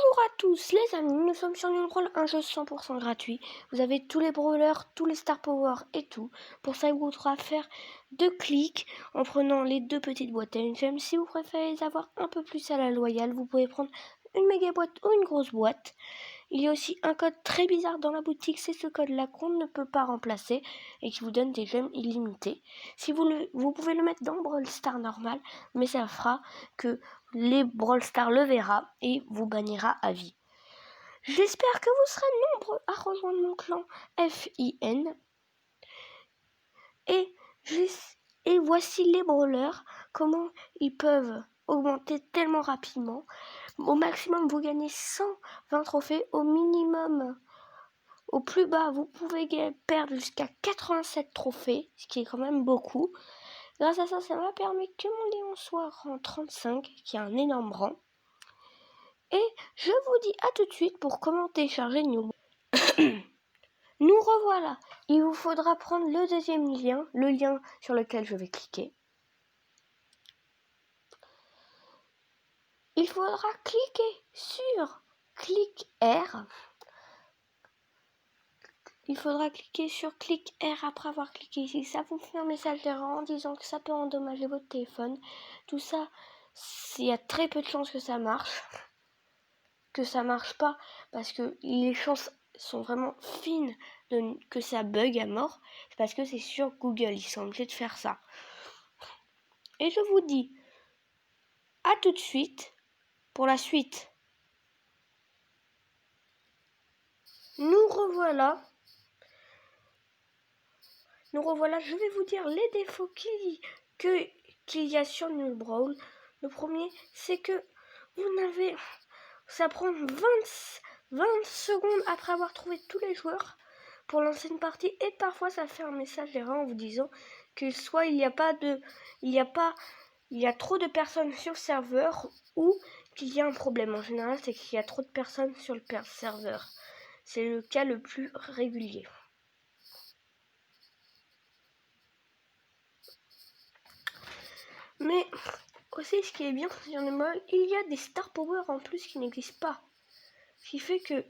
Bonjour à tous les amis, nous sommes sur Nulbrawl, un jeu 100% gratuit. Vous avez tous les brawlers, tous les star power et tout. Pour ça, il vous faudra faire 2 clics en prenant les 2 petites boîtes à une gemme. Si vous préférez les avoir un peu plus à la loyale, vous pouvez prendre une méga boîte ou une grosse boîte. Il y a aussi un code très bizarre dans la boutique, c'est ce code-là qu'on ne peut pas remplacer et qui vous donne des gemmes illimitées. Si vous pouvez le mettre dans Brawl Stars normal, mais ça fera que les Brawl Stars le verra et vous bannira à vie. J'espère que vous serez nombreux à rejoindre mon clan FIN. Et voici les brawlers, comment ils peuvent augmenter tellement rapidement. Au maximum, vous gagnez 120 trophées. Au minimum, au plus bas, vous pouvez perdre jusqu'à 87 trophées, ce qui est quand même beaucoup. Grâce à ça, ça m'a permis que mon Léon soit rang 35, qui est un énorme rang. Et je vous dis à tout de suite pour comment télécharger New. Nous revoilà. Il vous faudra prendre le deuxième lien, le lien sur lequel je vais cliquer. Il faudra cliquer sur clic R. Il faudra cliquer sur clic R après avoir cliqué ici. Ça vous fait un message d'erreur en disant que ça peut endommager votre téléphone. Tout ça, il y a très peu de chances que ça marche. Que ça marche pas parce que les chances sont vraiment fines que ça bug à mort. C'est parce que c'est sur Google. Ils sont obligés de faire ça. Et je vous dis à tout de suite pour la suite. Nous revoilà. Je vais vous dire les défauts qu'il y a sur Nulbrawl. Le premier, c'est que ça prend 20 secondes après avoir trouvé tous les joueurs pour lancer une partie. Et parfois, ça fait un message d'erreur en vous disant que soit il y a trop de personnes sur le serveur ou qu'il y a un problème. En général, c'est qu'il y a trop de personnes sur le serveur. C'est le cas le plus régulier. Mais aussi, ce qui est bien sur le mode, il y a des star power en plus qui n'existent pas. Ce qui fait que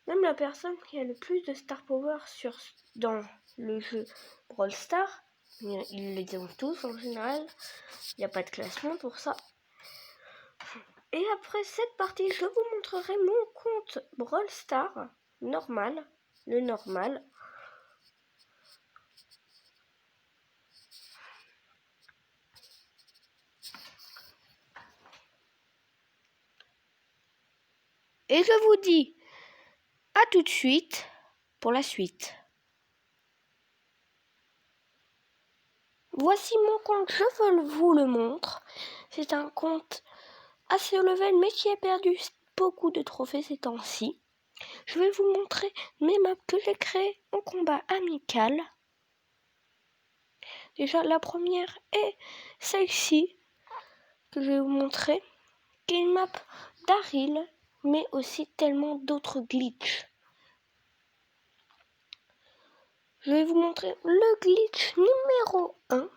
même la personne qui a le plus de star power dans le jeu Brawl Stars, ils les ont tous en général. Il n'y a pas de classement pour ça. Et après cette partie, je vous montrerai mon compte Brawl Stars normal, le normal. Et je vous dis à tout de suite pour la suite. Voici mon compte, je vous le montre. C'est un compte assez haut level mais qui a perdu beaucoup de trophées ces temps-ci. Je vais vous montrer mes maps que j'ai créées en combat amical. Déjà la première est celle-ci que je vais vous montrer, qui est une map Daryl mais aussi tellement d'autres glitches. Je vais vous montrer le glitch numéro 1.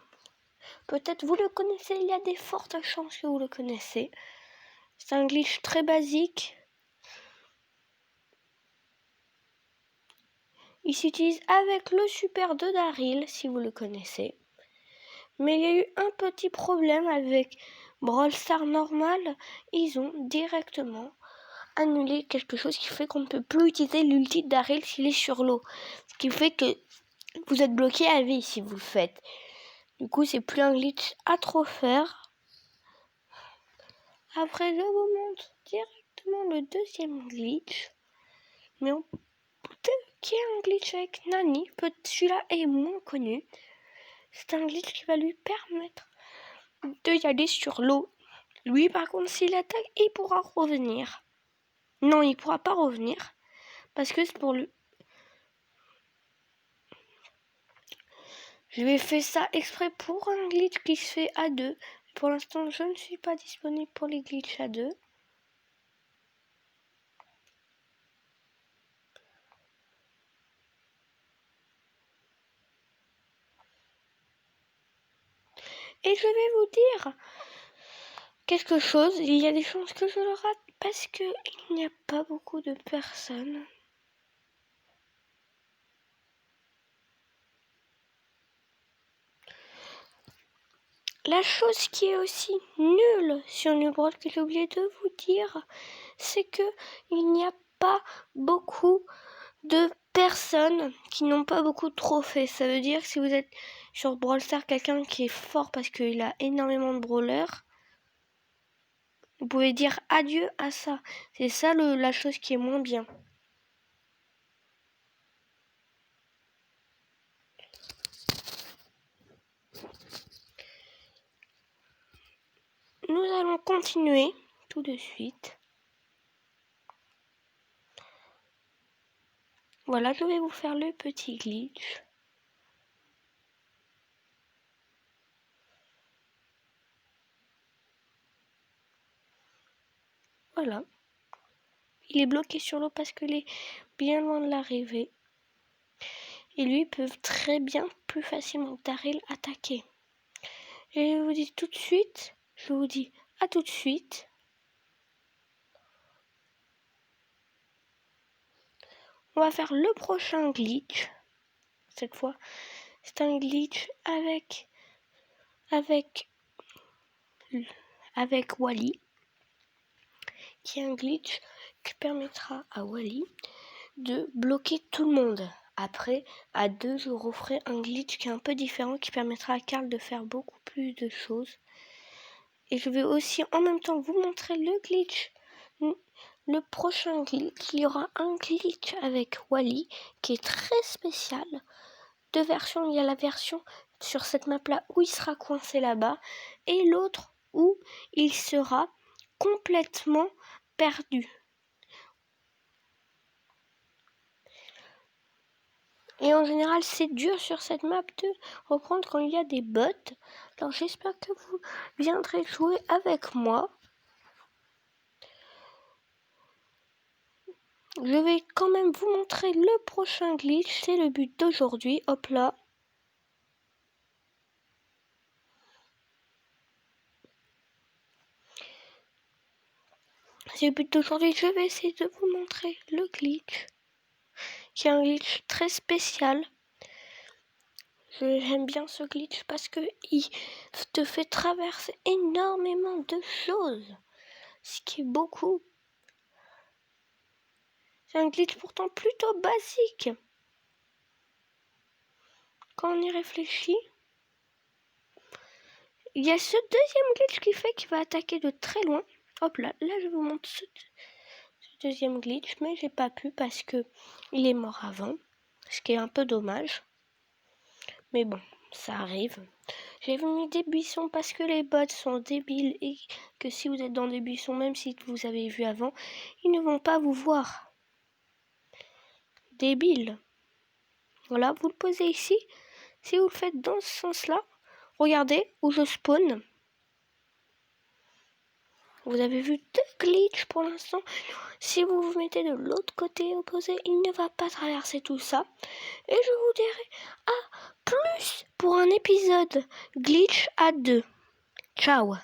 Peut-être vous le connaissez, il y a des fortes chances que vous le connaissez. C'est un glitch très basique. Il s'utilise avec le super de Daryl, si vous le connaissez. Mais il y a eu un petit problème avec Brawl Stars normal. Ils ont directement annulé quelque chose qui fait qu'on ne peut plus utiliser l'ulti de Daryl s'il est sur l'eau. Ce qui fait que vous êtes bloqué à vie si vous le faites. Du coup, c'est plus un glitch à trop faire. Après, je vous montre directement le deuxième glitch. Mais peut-être qu'il y a un glitch avec Nani. Celui-là est moins connu. C'est un glitch qui va lui permettre de y aller sur l'eau. Lui, par contre, s'il attaque, il pourra revenir. Non, il pourra pas revenir. Parce que c'est pour lui. Je vais faire ça exprès pour un glitch qui se fait à 2. Pour l'instant, je ne suis pas disponible pour les glitches à 2. Et je vais vous dire quelque chose, il y a des chances que je le rate parce que il n'y a pas beaucoup de personnes. La chose qui est aussi nulle sur New Brawl que j'ai oublié de vous dire, c'est que il n'y a pas beaucoup de personnes qui n'ont pas beaucoup de trophées. Ça veut dire que si vous êtes sur Brawl Stars quelqu'un qui est fort parce qu'il a énormément de brawlers, vous pouvez dire adieu à ça. C'est ça la chose qui est moins bien. Nous allons continuer tout de suite. Voilà, je vais vous faire le petit glitch. Voilà. Il est bloqué sur l'eau parce qu'il est bien loin de l'arrivée. Et lui peut très bien, plus facilement que Daryl, attaquer. Et je vous dis tout de suite, je vous dis à tout de suite. On va faire le prochain glitch. Cette fois, c'est un glitch avec Wally. Qui est un glitch qui permettra à Wally de bloquer tout le monde. Après, à 2, je referai un glitch qui est un peu différent, qui permettra à Carl de faire beaucoup plus de choses. Et je vais aussi en même temps vous montrer le glitch. Le prochain glitch, il y aura un glitch avec Wally qui est très spécial. 2 versions, il y a la version sur cette map là où il sera coincé là-bas et l'autre où il sera complètement perdu. Et en général, c'est dur sur cette map de reprendre quand il y a des bots. Alors j'espère que vous viendrez jouer avec moi. Je vais quand même vous montrer le prochain glitch. C'est le but d'aujourd'hui. Hop là. C'est le but d'aujourd'hui. Je vais essayer de vous montrer le glitch. Qui est un glitch très spécial. J'aime bien ce glitch parce que il te fait traverser énormément de choses. Ce qui est beaucoup. C'est un glitch pourtant plutôt basique. Quand on y réfléchit, il y a ce deuxième glitch qui fait qu'il va attaquer de très loin. Hop là, là je vous montre ce deuxième glitch, mais j'ai pas pu parce que il est mort avant, ce qui est un peu dommage. Mais bon, ça arrive. J'ai mis des buissons parce que les bots sont débiles et que si vous êtes dans des buissons, même si vous avez vu avant, ils ne vont pas vous voir. Débile. Voilà, vous le posez ici. Si vous le faites dans ce sens-là, regardez où je spawn. Vous avez vu 2 glitches pour l'instant. Si vous vous mettez de l'autre côté opposé, il ne va pas traverser tout ça. Et je vous dirai à plus pour un épisode glitch à 2. Ciao.